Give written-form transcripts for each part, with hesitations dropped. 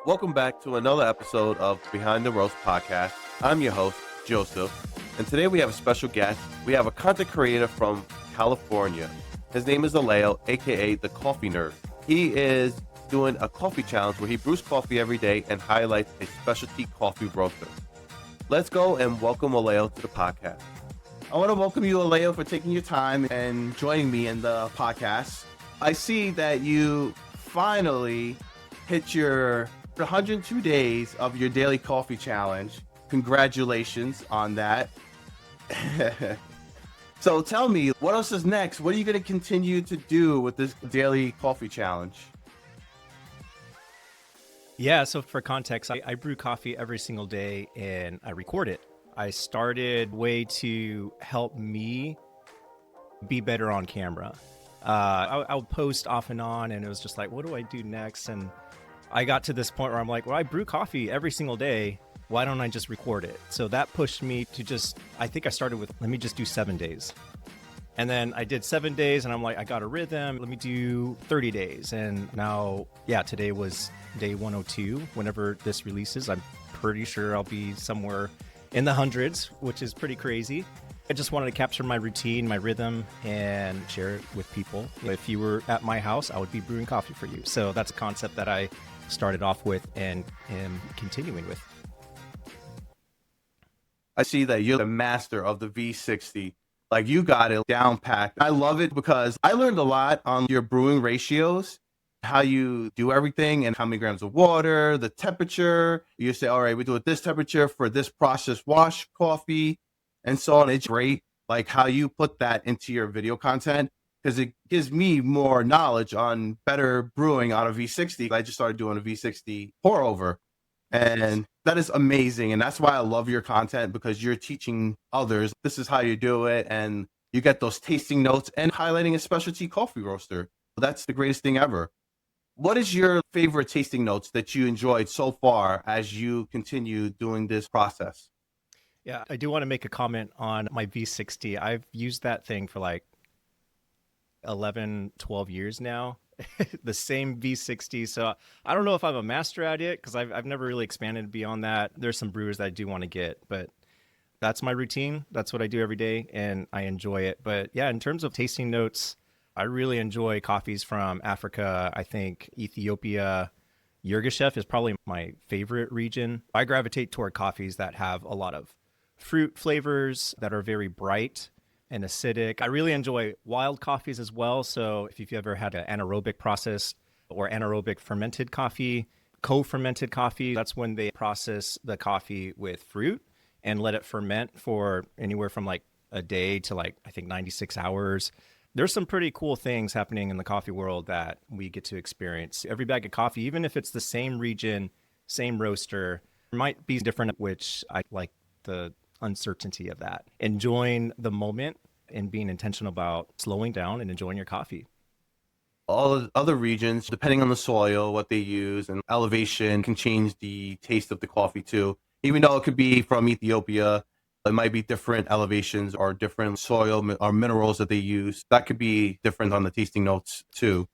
Welcome back to another episode of Behind the Roast podcast. I'm your host, Joseph, and today we have a special guest. We have a content creator from California. His name is Alejo, aka the Coffee Nerd. He is doing a coffee challenge where he brews coffee every day and highlights a specialty coffee roaster. Let's go and welcome Alejo to the podcast. I want to welcome you, Alejo, for taking your time and joining me in the podcast. I see that you finally hit your 102 days of your daily coffee challenge. Congratulations on that. So tell me, what else is next? What are you going to continue to do with this daily coffee challenge? Yeah, so for context, I brew coffee every single day and I record it. I started way to help me be better on camera. I'll post off and on, and it was just like, what do I do next? And I got to this point where I'm like, well, I brew coffee every single day. Why don't I just record it? So that pushed me to I think I started with, let me just do 7 days. And then I did 7 days and I'm like, I got a rhythm. Let me do 30 days. And now, today was day 102. Whenever this releases, I'm pretty sure I'll be somewhere in the hundreds, which is pretty crazy. I just wanted to capture my routine, my rhythm, and share it with people. If you were at my house, I would be brewing coffee for you. So that's a concept that I started off with and am continuing with. I see that you're the master of the V60. Like, you got it down packed. I love it because I learned a lot on your brewing ratios, how you do everything and how many grams of water, the temperature. You say, all right, we do it this temperature for this processed wash coffee and so on. It's great, like how you put that into your video content, because it gives me more knowledge on better brewing on a V60. I just started doing a V60 pour over, and that is amazing. And that's why I love your content, because you're teaching others this is how you do it, and you get those tasting notes and highlighting a specialty coffee roaster. That's the greatest thing ever. What is your favorite tasting notes that you enjoyed so far as you continue doing this process? Yeah, I do want to make a comment on my V60. I've used that thing for like 11, 12 years now, the same V60. So I don't know if I'm a master at it because I've never really expanded beyond that. There's some brewers that I do want to get, but that's my routine. That's what I do every day and I enjoy it. But yeah, in terms of tasting notes, I really enjoy coffees from Africa. I think Ethiopia, Yirgacheffe is probably my favorite region. I gravitate toward coffees that have a lot of fruit flavors that are very bright and acidic. I really enjoy wild coffees as well. So if you've ever had an anaerobic process or anaerobic fermented coffee, co-fermented coffee, that's when they process the coffee with fruit and let it ferment for anywhere from like a day to like, I think 96 hours. There's some pretty cool things happening in the coffee world that we get to experience. Every bag of coffee, even if it's the same region, same roaster, might be different, which I like the uncertainty of that. Enjoying the moment and being intentional about slowing down and enjoying your coffee. All the other regions, depending on the soil, what they use, and elevation can change the taste of the coffee too. Even though it could be from Ethiopia, it might be different elevations or different soil or minerals that they use. That could be different on the tasting notes too.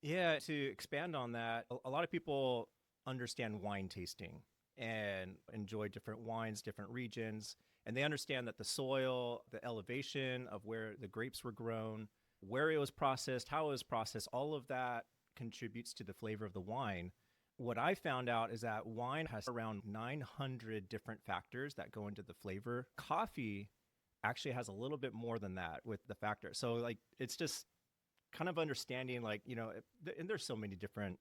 Yeah, to expand on that, a lot of people understand wine tasting and enjoy different wines, different regions. And they understand that the soil, the elevation of where the grapes were grown, where it was processed, how it was processed, all of that contributes to the flavor of the wine. What I found out is that wine has around 900 different factors that go into the flavor. Coffee actually has a little bit more than that with the factor. So like, it's just kind of understanding, like, and there's so many different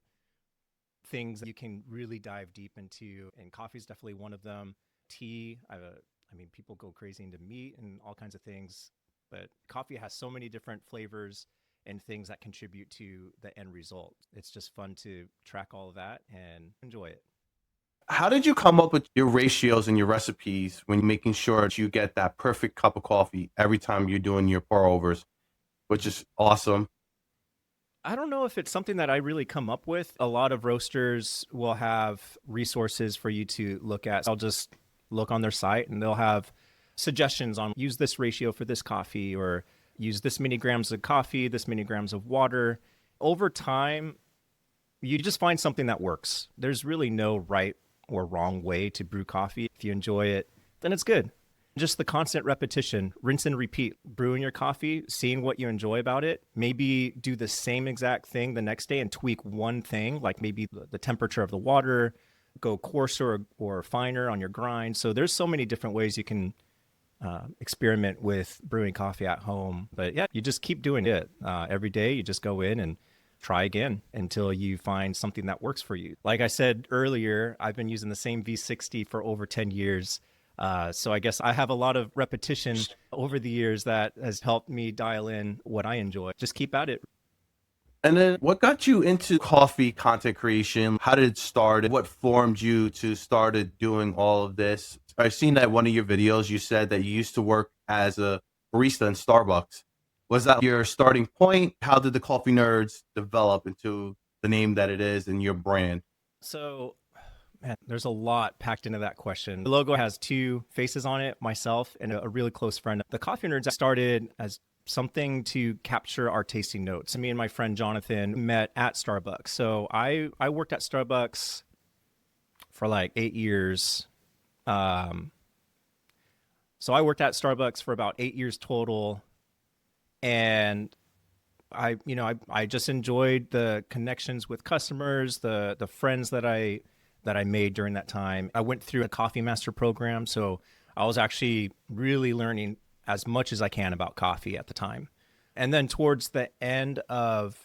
things that you can really dive deep into, and coffee is definitely one of them. Tea, people go crazy into meat and all kinds of things, but coffee has so many different flavors and things that contribute to the end result. It's just fun to track all of that and enjoy it. How did you come up with your ratios and your recipes when you're making sure that you get that perfect cup of coffee every time you're doing your pour overs, which is awesome? I don't know if it's something that I really come up with. A lot of roasters will have resources for you to look at. I'll just look on their site and they'll have suggestions on use this ratio for this coffee, or use this many grams of coffee, this many grams of water. Over time, You just find something that works. There's really no right or wrong way to brew coffee. If you enjoy it, then it's good. Just the constant repetition, rinse and repeat, brewing your coffee, seeing what you enjoy about it, maybe do the same exact thing the next day and tweak one thing, like maybe the temperature of the water, go coarser or finer on your grind. So there's so many different ways you can experiment with brewing coffee at home. But yeah, you just keep doing it every day. You just go in and try again until you find something that works for you. Like I said earlier, I've been using the same V60 for over 10 years. So I guess I have a lot of repetition over the years that has helped me dial in what I enjoy. Just keep at it. And then what got you into coffee content creation? How did it start? What formed you to started doing all of this? I've seen that one of your videos, you said that you used to work as a barista in Starbucks. Was that your starting point? How did the Coffee Nerds develop into the name that it is and your brand? So, man, there's a lot packed into that question. The logo has two faces on it, myself and a really close friend. The Coffee Nerds started as something to capture our tasting notes. Me and my friend Jonathan met at Starbucks. So I worked at Starbucks for like 8 years. So I worked at Starbucks for about 8 years total. And I just enjoyed the connections with customers, the friends that I made during that time. I went through a coffee master program, so I was actually really learning as much as I can about coffee at the time. And then towards the end of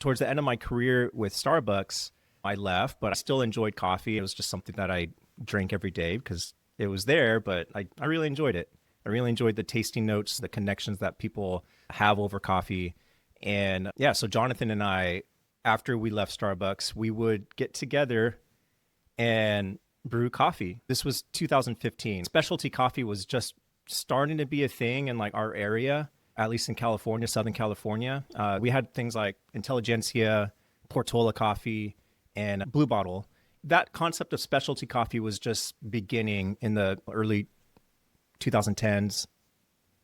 my career with Starbucks, I left, but I still enjoyed coffee. It was just something that I drank every day because it was there, but I really enjoyed it. I really enjoyed the tasting notes, the connections that people have over coffee. And yeah, so Jonathan and I, after we left Starbucks, we would get together and brew coffee. This was 2015. Specialty coffee was just starting to be a thing in like our area, at least in California, Southern California. We had things like Intelligentsia, Portola coffee, and Blue Bottle. That concept of specialty coffee was just beginning in the early 2010s,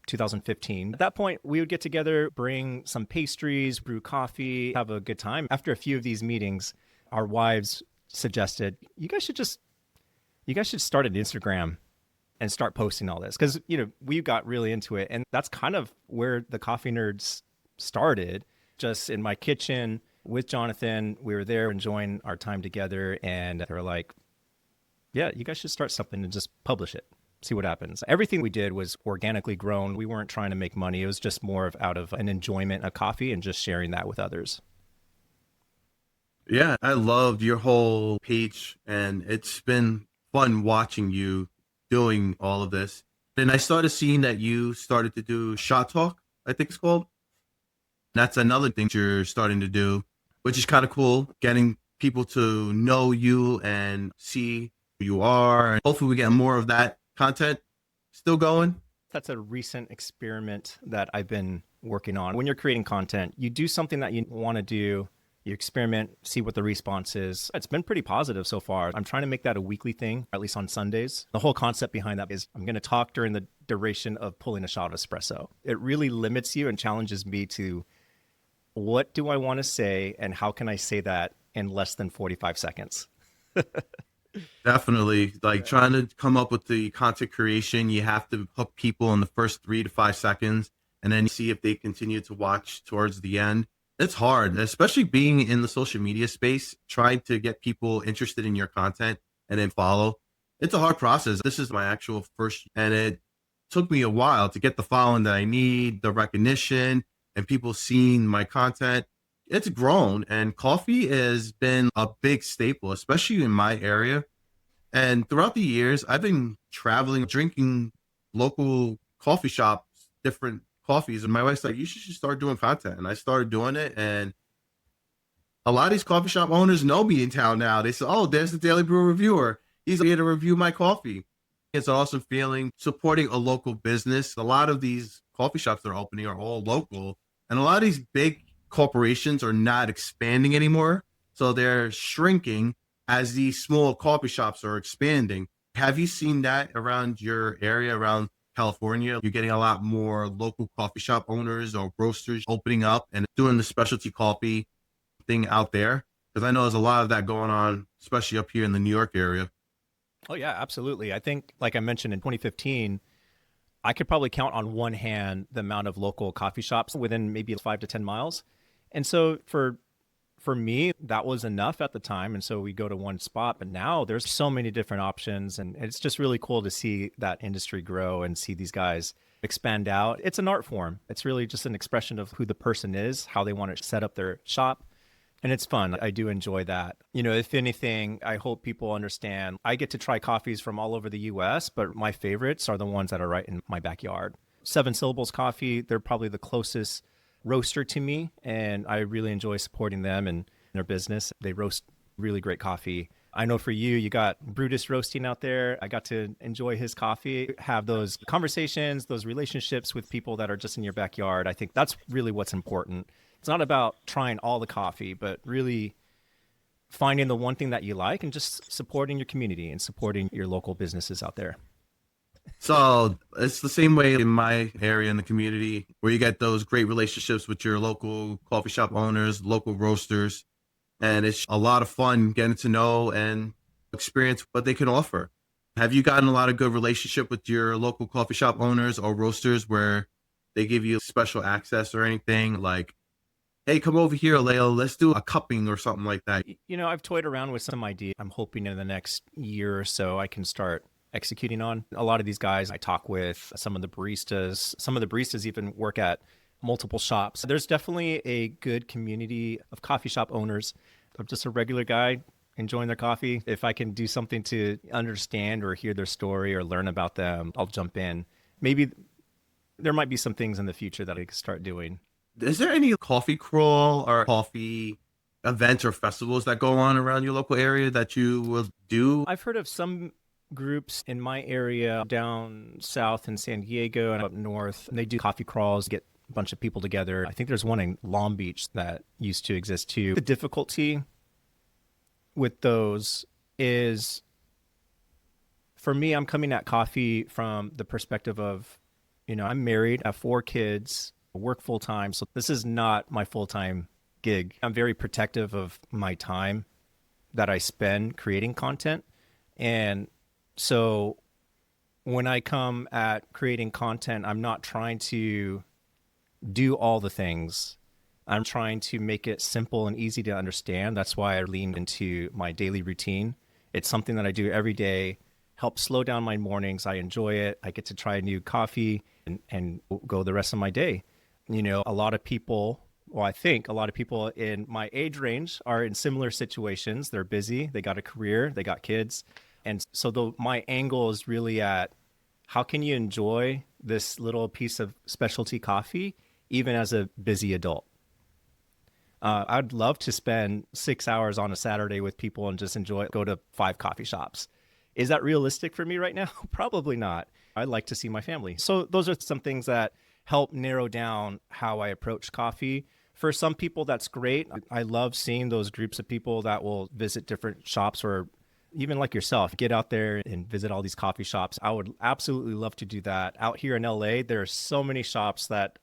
2015. At that point, we would get together, bring some pastries, brew coffee, have a good time. After a few of these meetings, our wives suggested, you guys should start an Instagram and start posting all this. Because, we got really into it. And that's kind of where the Coffee Nerds started, just in my kitchen with Jonathan. We were there enjoying our time together. And they were like, yeah, you guys should start something and just publish it. See what happens. Everything we did was organically grown. We weren't trying to make money. It was just more of out of an enjoyment of coffee and just sharing that with others. Yeah, I loved your whole page, and it's been fun watching you doing all of this. And I started seeing that you started to do Shot Talk, I think it's called. That's another thing you're starting to do, which is kind of cool, getting people to know you and see who you are. And hopefully we get more of that content still going. That's a recent experiment that I've been working on. When you're creating content, you do something that you want to do, you experiment, see what the response is. It's been pretty positive so far. I'm trying to make that a weekly thing, at least on Sundays. The whole concept behind that is I'm going to talk during the duration of pulling a shot of espresso. It really limits you and challenges me to what do I want to say and how can I say that in less than 45 seconds? Definitely. Like trying to come up with the content creation, you have to hook people in the first 3 to 5 seconds and then see if they continue to watch towards the end. It's hard, especially being in the social media space, trying to get people interested in your content and then follow. It's a hard process. This is my actual first, and it took me a while to get the following that I need, the recognition, and people seeing my content. It's grown, and coffee has been a big staple, especially in my area. And throughout the years, I've been traveling, drinking local coffee shops, different coffees. And my wife's like, you should just start doing content. And I started doing it. And a lot of these coffee shop owners know me in town now. They say, oh, there's the Daily Brew reviewer. He's here to review my coffee. It's an awesome feeling supporting a local business. A lot of these coffee shops that are opening are all local. And a lot of these big corporations are not expanding anymore. So they're shrinking as these small coffee shops are expanding. Have you seen that around your area, around California? You're getting a lot more local coffee shop owners or roasters opening up and doing the specialty coffee thing out there. Because I know there's a lot of that going on, especially up here in the New York area. Oh yeah, absolutely. I think, like I mentioned in 2015, I could probably count on one hand the amount of local coffee shops within maybe 5 to 10 miles. And so for me, that was enough at the time. And so we go to one spot, but now there's so many different options. And it's just really cool to see that industry grow and see these guys expand out. It's an art form. It's really just an expression of who the person is, how they want to set up their shop. And it's fun. I do enjoy that. If anything, I hope people understand I get to try coffees from all over the US, but my favorites are the ones that are right in my backyard. Seven Syllables Coffee, they're probably the closest roaster to me, and I really enjoy supporting them and their business. They roast really great coffee. I know for you, you got Brutus Roasting out there. I got to enjoy his coffee, have those conversations, those relationships with people that are just in your backyard. I think that's really what's important. It's not about trying all the coffee, but really finding the one thing that you like and just supporting your community and supporting your local businesses out there. So it's the same way in my area in the community where you get those great relationships with your local coffee shop owners, local roasters, and it's a lot of fun getting to know and experience what they can offer. Have you gotten a lot of good relationship with your local coffee shop owners or roasters where they give you special access or anything like, hey, come over here, Alejo, let's do a cupping or something like that? I've toyed around with some ideas. I'm hoping in the next year or so I can start executing on. A lot of these guys I talk with, some of the baristas even work at multiple shops. There's definitely a good community of coffee shop owners. I'm just a regular guy enjoying their coffee. If I can do something to understand or hear their story or learn about them, I'll jump in. Maybe there might be some things in the future that I could start doing. Is there any coffee crawl or coffee events or festivals that go on around your local area that you will do? I've heard of some groups in my area down south in San Diego and up north. And they do coffee crawls, get a bunch of people together. I think there's one in Long Beach that used to exist too. The difficulty with those is, for me, I'm coming at coffee from the perspective of, I'm married, I have 4 kids, work full time. So this is not my full time gig. I'm very protective of my time that I spend creating content. And so when I come at creating content, I'm not trying to do all the things. I'm trying to make it simple and easy to understand. That's why I leaned into my daily routine. It's something that I do every day, helps slow down my mornings. I enjoy it. I get to try a new coffee and go the rest of my day. A lot of people, I think a lot of people in my age range are in similar situations. They're busy. They got a career. They got kids. And so my angle is really at how can you enjoy this little piece of specialty coffee even as a busy adult? I'd love to spend 6 hours on a Saturday with people and just enjoy it, go to 5 coffee shops. Is that realistic for me right now? Probably not. I'd like to see my family. So those are some things that help narrow down how I approach coffee. For some people, that's great. I love seeing those groups of people that will visit different shops, or even like yourself, get out there and visit all these coffee shops. I would absolutely love to do that. Out here in LA, there are so many shops that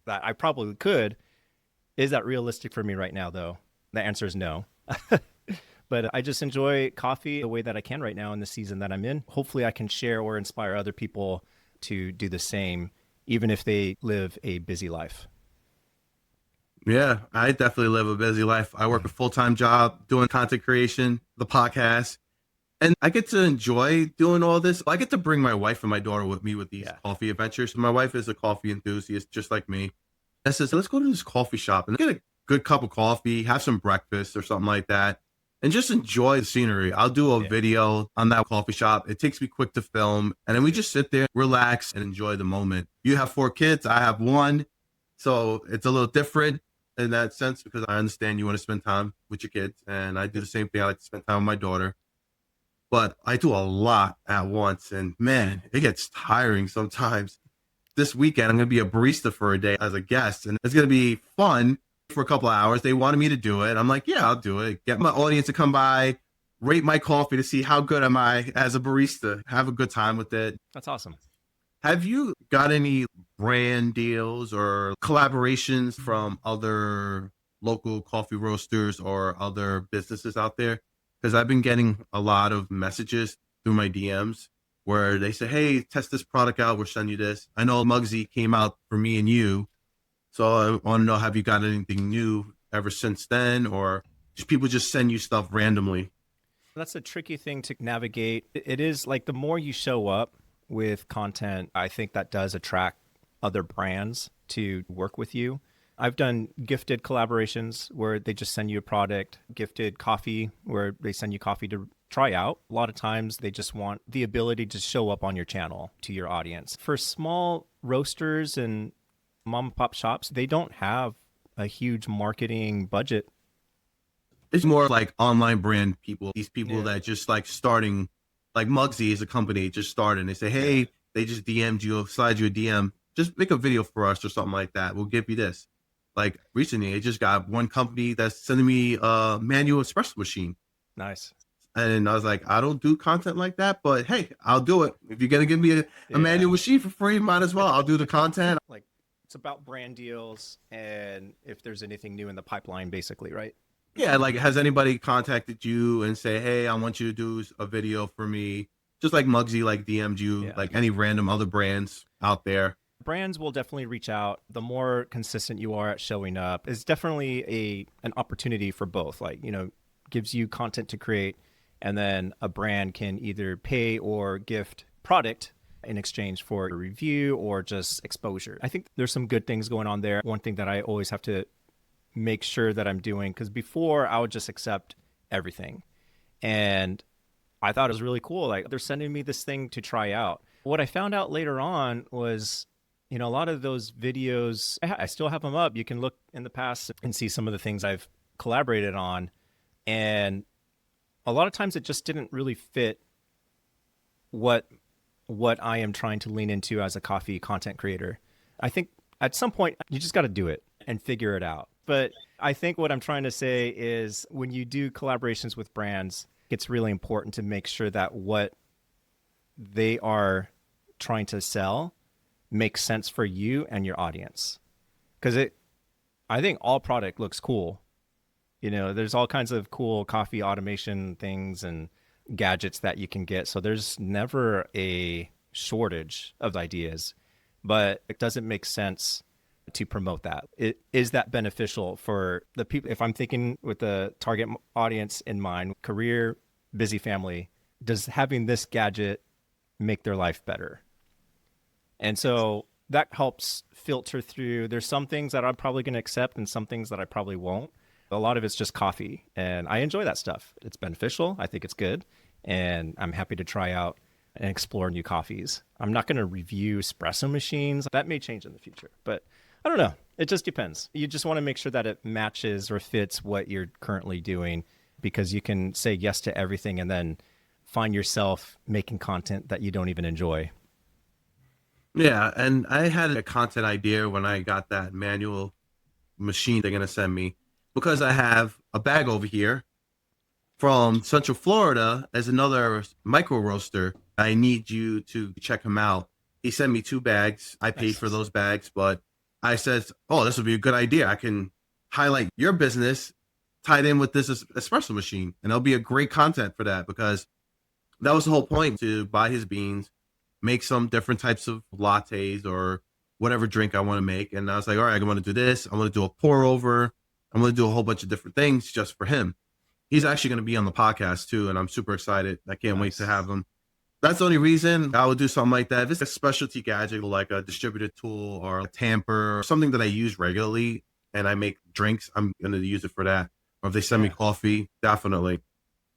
I probably could. Is that realistic for me right now, though? The answer is no. But I just enjoy coffee the way that I can right now in the season that I'm in. Hopefully I can share or inspire other people to do the same, even if they live a busy life. Yeah, I definitely live a busy life. I work a full-time job doing content creation, the podcast, and I get to enjoy doing all this. I get to bring my wife and my daughter with me with these coffee adventures. My wife is a coffee enthusiast just like me. I says, let's go to this coffee shop and get a good cup of coffee, have some breakfast or something like that, and just enjoy the scenery. I'll do a video on that coffee shop. It takes me quick to film, and then we just sit there, relax, and enjoy the moment. You have 4 kids, I have 1, so it's a little different in that sense, because I understand you want to spend time with your kids, and I do the same thing. I like to spend time with my daughter, but I do a lot at once, and man, it gets tiring sometimes. This weekend, I'm going to be a barista for a day as a guest, and it's going to be fun for a couple of hours. They wanted me to do it. I'm like, yeah, I'll do it. Get my audience to come by, rate my coffee to see how good am I as a barista. Have a good time with it. That's awesome. Have you got any brand deals or collaborations from other local coffee roasters or other businesses out there? Because I've been getting a lot of messages through my DMs where they say, hey, test this product out. We're sending you this. I know Muggsy came out for me and you. So I want to know, have you got anything new ever since then? Or just people just send you stuff randomly? That's a tricky thing to navigate. It is like the more you show up with content, I think that does attract other brands to work with you. I've done gifted collaborations where they just send you a product, gifted coffee where they send you coffee to try out. A lot of times they just want the ability to show up on your channel to your audience. For small roasters and mom and pop shops, they don't have a huge marketing budget. It's more like online brand people, these people Yeah. that just like starting, like Muggsy is a company just starting. They say, hey, they just DM'd you, slide you a DM, just make a video for us or something like that. We'll give you this. Like recently, I just got one company that's sending me a manual espresso machine. Nice. And I was like, I don't do content like that, but hey, I'll do it. If you're going to give me a Yeah. manual machine for free, might as well. I'll do the content. Like it's about brand deals and if there's anything new in the pipeline, basically, right? Yeah, like has anybody contacted you and say, hey, I want you to do a video for me? Just like Muggsy, like DM'd you, Yeah. like any random other brands out there. Brands will definitely reach out. The more consistent you are at showing up, is definitely an opportunity for both. Like, gives you content to create, and then a brand can either pay or gift product in exchange for a review or just exposure. I think there's some good things going on there. One thing that I always have to make sure that I'm doing, because before I would just accept everything. And I thought it was really cool. Like they're sending me this thing to try out. What I found out later on was, a lot of those videos, I still have them up. You can look in the past and see some of the things I've collaborated on. And a lot of times it just didn't really fit what I am trying to lean into as a coffee content creator. I think at some point you just got to do it and figure it out. But I think what I'm trying to say is when you do collaborations with brands, it's really important to make sure that what they are trying to sell makes sense for you and your audience. Because I think all product looks cool. There's all kinds of cool coffee automation things and gadgets that you can get. So there's never a shortage of ideas, but it doesn't make sense to promote that. Is that beneficial for the people? If I'm thinking with the target audience in mind, career, busy family, does having this gadget make their life better? And so that helps filter through. There's some things that I'm probably going to accept and some things that I probably won't. A lot of it's just coffee, and I enjoy that stuff. It's beneficial. I think it's good, and I'm happy to try out and explore new coffees. I'm not going to review espresso machines. That may change in the future, but I don't know. It just depends. You just want to make sure that it matches or fits what you're currently doing, because you can say yes to everything and then find yourself making content that you don't even enjoy. Yeah, and I had a content idea when I got that manual machine they're going to send me, because I have a bag over here from Central Florida as another micro roaster. I need you to check him out. He sent me 2 bags. I paid for those bags, but I said, oh, this would be a good idea. I can highlight your business tied in with this espresso machine, and it'll be a great content for that, because that was the whole point, to buy his beans, make some different types of lattes or whatever drink I want to make. And I was like, all right, I want to do this. I want to do a pour over. I'm going to do a whole bunch of different things just for him. He's actually going to be on the podcast too, and I'm super excited. I can't wait to have him. That's the only reason I would do something like that. If it's a specialty gadget like a distributed tool or a tamper or something that I use regularly and I make drinks, I'm going to use it for that. Or if they send me coffee, definitely.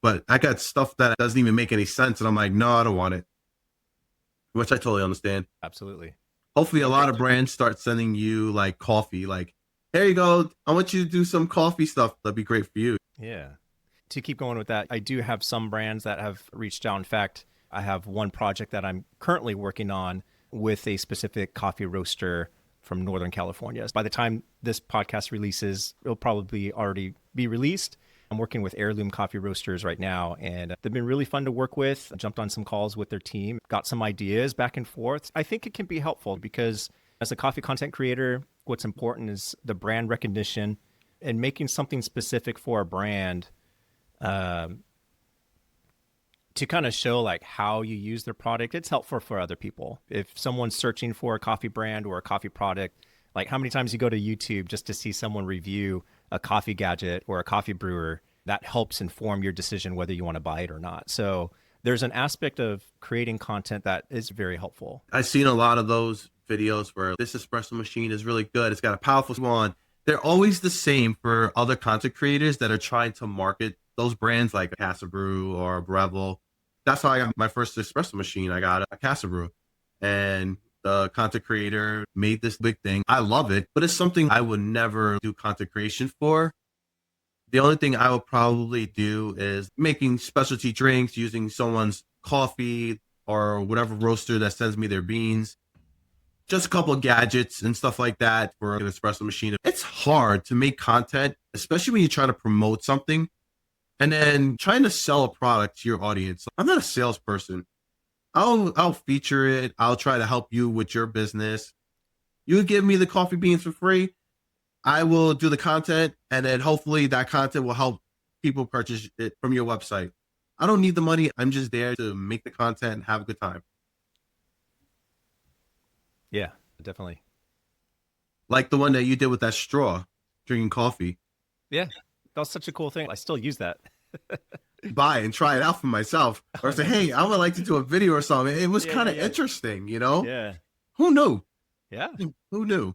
But I got stuff that doesn't even make any sense, and I'm like, no, I don't want it. Which I totally understand. Absolutely. Hopefully a lot of brands start sending you like coffee, like, here you go, I want you to do some coffee stuff. That'd be great for you. Yeah. To keep going with that, I do have some brands that have reached out. In fact, I have one project that I'm currently working on with a specific coffee roaster from Northern California. By the time this podcast releases, it'll probably already be released. I'm working with Heirloom Coffee Roasters right now, and they've been really fun to work with. I jumped on some calls with their team, got some ideas back and forth. I think it can be helpful because as a coffee content creator, what's important is the brand recognition, and making something specific for a brand to kind of show like how you use their product. It's helpful for other people. If someone's searching for a coffee brand or a coffee product, like how many times you go to YouTube just to see someone review a coffee gadget or a coffee brewer, that helps inform your decision whether you want to buy it or not. So there's an aspect of creating content that is very helpful. I've seen a lot of those videos where this espresso machine is really good. It's got a powerful one. They're always the same for other content creators that are trying to market those brands like Casa Brew or Breville. That's how I got my first espresso machine. I got a Casa Brew, and the content creator made this big thing. I love it, but it's something I would never do content creation for. The only thing I would probably do is making specialty drinks using someone's coffee or whatever roaster that sends me their beans. Just a couple of gadgets and stuff like that for an espresso machine. It's hard to make content, especially when you're trying to promote something and then trying to sell a product to your audience. I'm not a salesperson. I'll feature it. I'll try to help you with your business. You give me the coffee beans for free. I will do the content, and then hopefully that content will help people purchase it from your website. I don't need the money. I'm just there to make the content and have a good time. Yeah, definitely. Like the one that you did with that straw, drinking coffee. Yeah, that was such a cool thing. I still use that. Buy and try it out for myself. Or say, hey, I would like to do a video or something. It was kind of interesting, you know? Yeah. Who knew? Yeah. Who knew?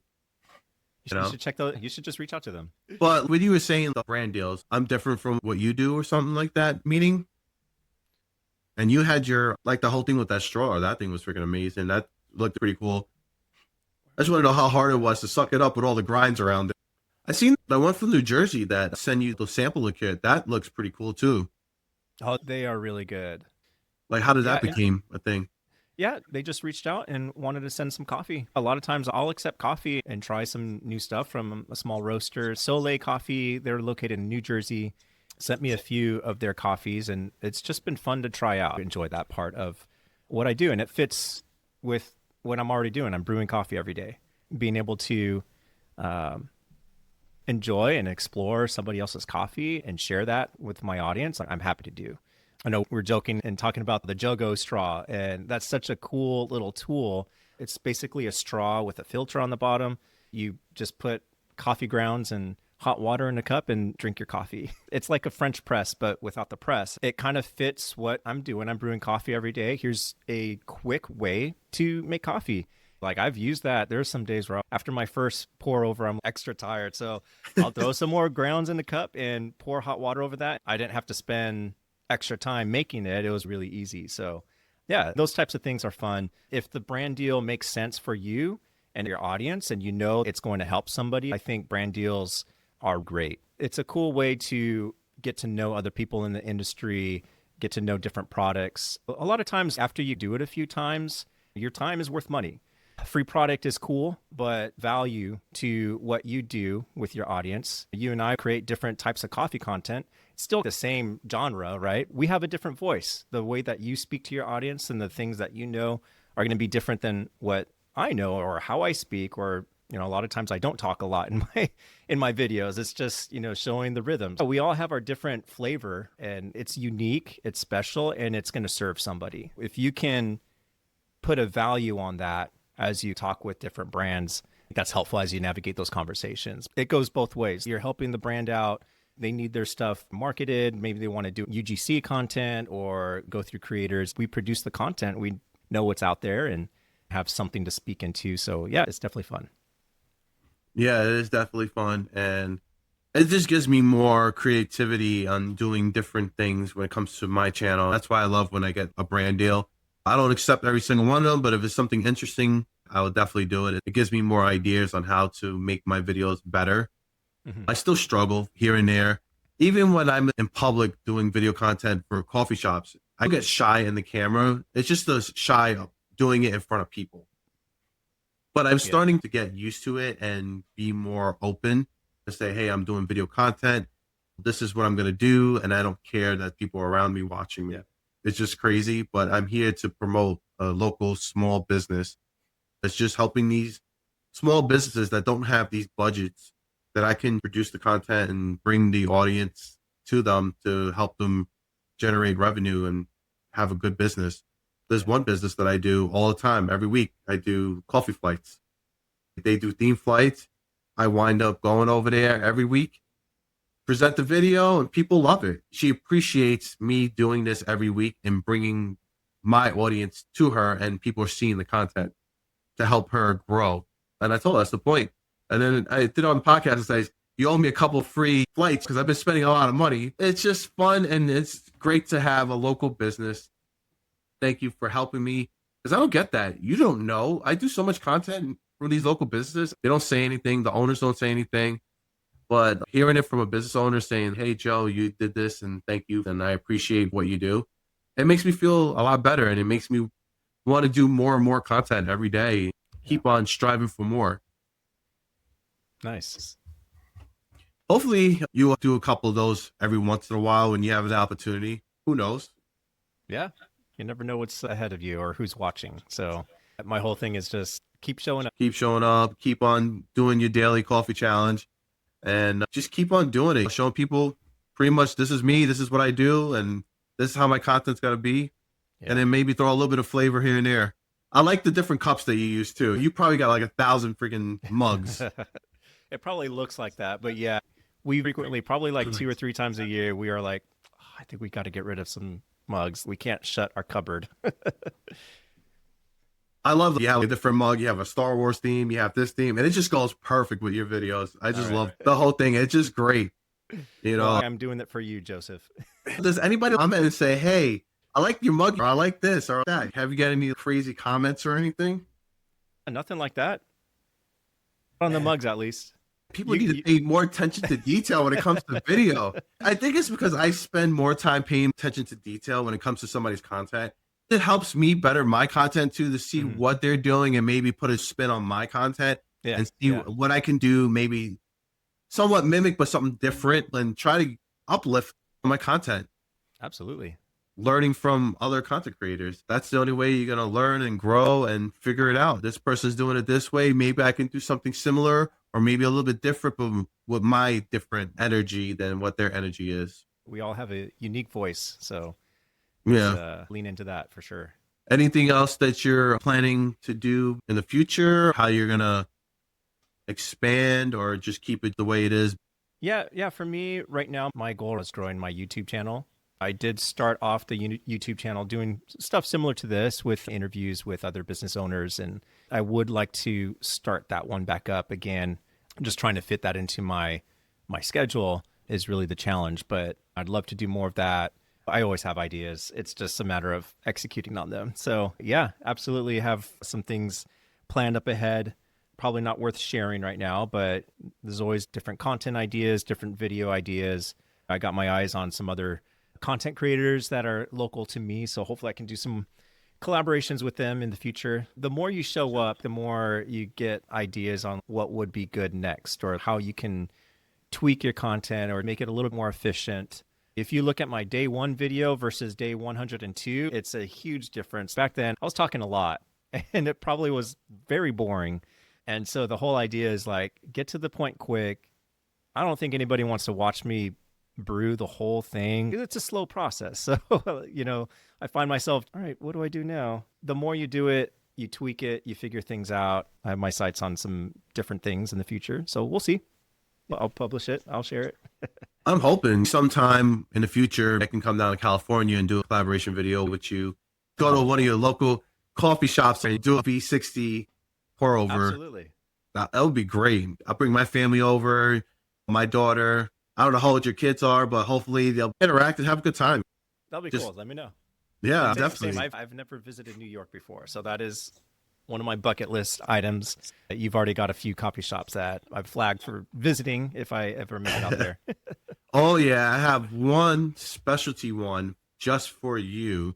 You should check those. You should just reach out to them. But when you were saying the brand deals, I'm different from what you do or something like that meeting. And you had your, like the whole thing with that straw. That thing was freaking amazing. That looked pretty cool. I just want to know how hard it was to suck it up with all the grinds around it. I seen the one from New Jersey that send you the sample kit. That looks pretty cool too. Oh, they are really good. Like, how did that become a thing? Yeah, they just reached out and wanted to send some coffee. A lot of times I'll accept coffee and try some new stuff from a small roaster. Soleil Coffee, they're located in New Jersey, sent me a few of their coffees, and it's just been fun to try out. I enjoy that part of what I do, and it fits with what I'm already doing. I'm brewing coffee every day. Being able to enjoy and explore somebody else's coffee and share that with my audience, I'm happy to do. I know we're joking and talking about the Jogo straw, and that's such a cool little tool. It's basically a straw with a filter on the bottom. You just put coffee grounds and hot water in a cup and drink your coffee. It's like a French press, but without the press. It kind of fits what I'm doing. I'm brewing coffee every day. Here's a quick way to make coffee. Like, I've used that. There's some days where after my first pour over, I'm extra tired. So I'll throw some more grounds in the cup and pour hot water over that. I didn't have to spend extra time making it. It was really easy. So yeah, those types of things are fun. If the brand deal makes sense for you and your audience and you know it's going to help somebody, I think brand deals are great. It's a cool way to get to know other people in the industry, get to know different products. A lot of times after you do it a few times, your time is worth money. Free product is cool, but value to what you do with your audience. You and I create different types of coffee content. It's still the same genre, right? We have a different voice. The way that you speak to your audience and the things that you know are going to be different than what I know or how I speak, or, you know, a lot of times I don't talk a lot in my videos. It's just, you know, showing the rhythms. We all have our different flavor, and it's unique, it's special, and it's going to serve somebody. If you can put a value on that as you talk with different brands, that's helpful as you navigate those conversations. It goes both ways. You're helping the brand out. They need their stuff marketed. Maybe they want to do UGC content or go through creators. We produce the content. We know what's out there and have something to speak into. So yeah, it's definitely fun. Yeah, it is definitely fun. And it just gives me more creativity on doing different things when it comes to my channel. That's why I love when I get a brand deal. I don't accept every single one of them, but if it's something interesting, I will definitely do it. It gives me more ideas on how to make my videos better. Mm-hmm. I still struggle here and there. Even when I'm in public doing video content for coffee shops, I get shy in the camera. It's just the shy of doing it in front of people. But I'm starting to get used to it and be more open to say, hey, I'm doing video content. This is what I'm going to do. And I don't care that people are around me watching me. It's just crazy, but I'm here to promote a local small business that's just helping these small businesses that don't have these budgets that I can produce the content and bring the audience to them to help them generate revenue and have a good business. There's one business that I do all the time. Every week, I do coffee flights. They do theme flights. I wind up going over there every week, present the video, and people love it. She appreciates me doing this every week and bringing my audience to her, and people are seeing the content to help her grow. And I told her that's the point. And then I did on the podcast and says, you owe me a couple free flights because I've been spending a lot of money. It's just fun, and it's great to have a local business. Thank you for helping me, because I don't get that. You don't know. I do so much content from these local businesses. They don't say anything. The owners don't say anything. But hearing it from a business owner saying, hey, Joe, you did this and thank you, and I appreciate what you do, it makes me feel a lot better, and it makes me want to do more and more content every day. Keep on striving for more. Nice. Hopefully, you will do a couple of those every once in a while when you have the opportunity. Who knows? Yeah. You never know what's ahead of you or who's watching. So my whole thing is just keep showing up. Keep showing up. Keep on doing your daily coffee challenge. And just keep on doing it. Showing people pretty much this is me, this is what I do, and this is how my content's got to be. Yeah. And then maybe throw a little bit of flavor here and there. I like the different cups that you use too. You probably got like 1,000 freaking mugs. It probably looks like that, but yeah, we frequently, probably like 2 or 3 times a year, we are like, oh, I think we got to get rid of some mugs. We can't shut our cupboard. I love you have a different mug. You have a Star Wars theme. You have this theme, and it just goes perfect with your videos. I just love the whole thing. It's just great. You know, well, I'm doing it for you, Joseph. Does anybody comment and say, hey, I like your mug, or I like this or that? Have you got any crazy comments or anything? Nothing like that. On the mugs, at least. People need to pay more attention to detail when it comes to video. I think it's because I spend more time paying attention to detail when it comes to somebody's content. It helps me better my content too, to see what they're doing and maybe put a spin on my content and see what I can do, maybe somewhat mimic, but something different, and try to uplift my content. Absolutely. Learning from other content creators. That's the only way you're going to learn and grow and figure it out. This person's doing it this way. Maybe I can do something similar, or maybe a little bit different, but with my different energy than what their energy is. We all have a unique voice, so lean into that for sure. Anything else that you're planning to do in the future? How you're going to expand or just keep it the way it is? Yeah. For me right now, my goal is growing my YouTube channel. I did start off the YouTube channel doing stuff similar to this with interviews with other business owners, and I would like to start that one back up again. I'm just trying to fit that into my schedule is really the challenge, but I'd love to do more of that. I always have ideas. It's just a matter of executing on them. So yeah, absolutely have some things planned up ahead. Probably not worth sharing right now, but there's always different content ideas, different video ideas. I got my eyes on some other content creators that are local to me, so hopefully I can do some collaborations with them in the future. The more you show up, the more you get ideas on what would be good next, or how you can tweak your content or make it a little more efficient. If you look at my day 1 video versus day 102, it's a huge difference. Back then, I was talking a lot, and it probably was very boring. And so the whole idea is like, get to the point quick. I don't think anybody wants to watch me brew the whole thing. It's a slow process. So, I find myself, all right, what do I do now? The more you do it, you tweak it, you figure things out. I have my sights on some different things in the future. So we'll see. I'll publish it. I'll share it. I'm hoping sometime in the future I can come down to California and do a collaboration video with you. Go to one of your local coffee shops and do a V60 pour over. Absolutely. That would be great. I'll bring my family over, my daughter. I don't know how old your kids are, but hopefully they'll interact and have a good time. That'll be cool. Let me know. Yeah, definitely. I've never visited New York before, so that is one of my bucket list items. You've already got a few coffee shops that I've flagged for visiting if I ever make it out there. Oh, yeah. I have one specialty one just for you.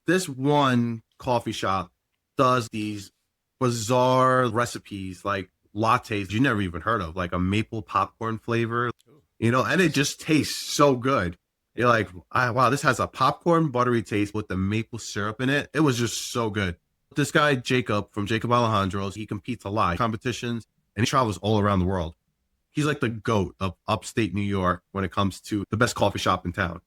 This one coffee shop does these bizarre recipes, like lattes you never even heard of, like a maple popcorn flavor, and it just tastes so good. You're like, wow, this has a popcorn buttery taste with the maple syrup in it. It was just so good. This guy, Jacob, from Jacob Alejandro's, he competes a lot in competitions, and he travels all around the world. He's like the GOAT of upstate New York when it comes to the best coffee shop in town.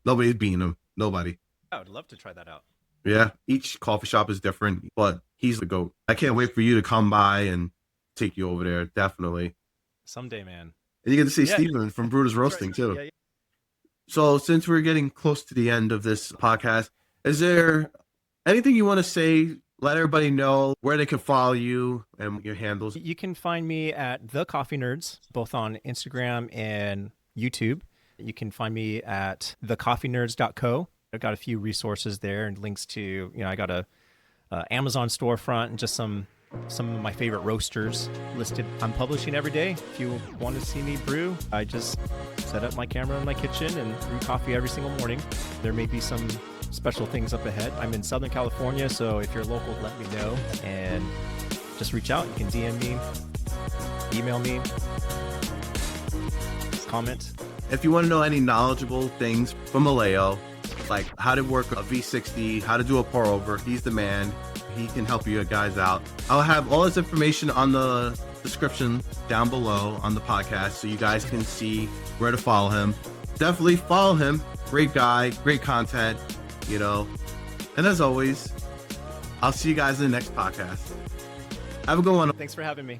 Nobody's beating him. Nobody. I would love to try that out. Yeah, each coffee shop is different, but he's the GOAT. I can't wait for you to come by and take you over there, definitely. Someday, man. And you get to see Yeah. Steven from Brewers Roasting, Right. too. Yeah, yeah. So since we're getting close to the end of this podcast, is there anything you want to say? Let everybody know where they can follow you and your handles. You can find me at The Coffee Nerds, both on Instagram and YouTube. You can find me at thecoffeenerds.co. I've got a few resources there and links to, I got a Amazon storefront and just some of my favorite roasters listed. I'm publishing every day. If you want to see me brew, I just set up my camera in my kitchen and brew coffee every single morning. There may be some special things up ahead. I'm in Southern California, so if you're local, let me know and just reach out. You can DM me, email me, comment. If you want to know any knowledgeable things from Alejo, like how to work a V60, how to do a pour over, he's the man. He can help you guys out. I'll have all this information on the description down below on the podcast so you guys can see where to follow him. Definitely follow him. Great guy, great content, And as always, I'll see you guys in the next podcast. Have a good one. Thanks for having me.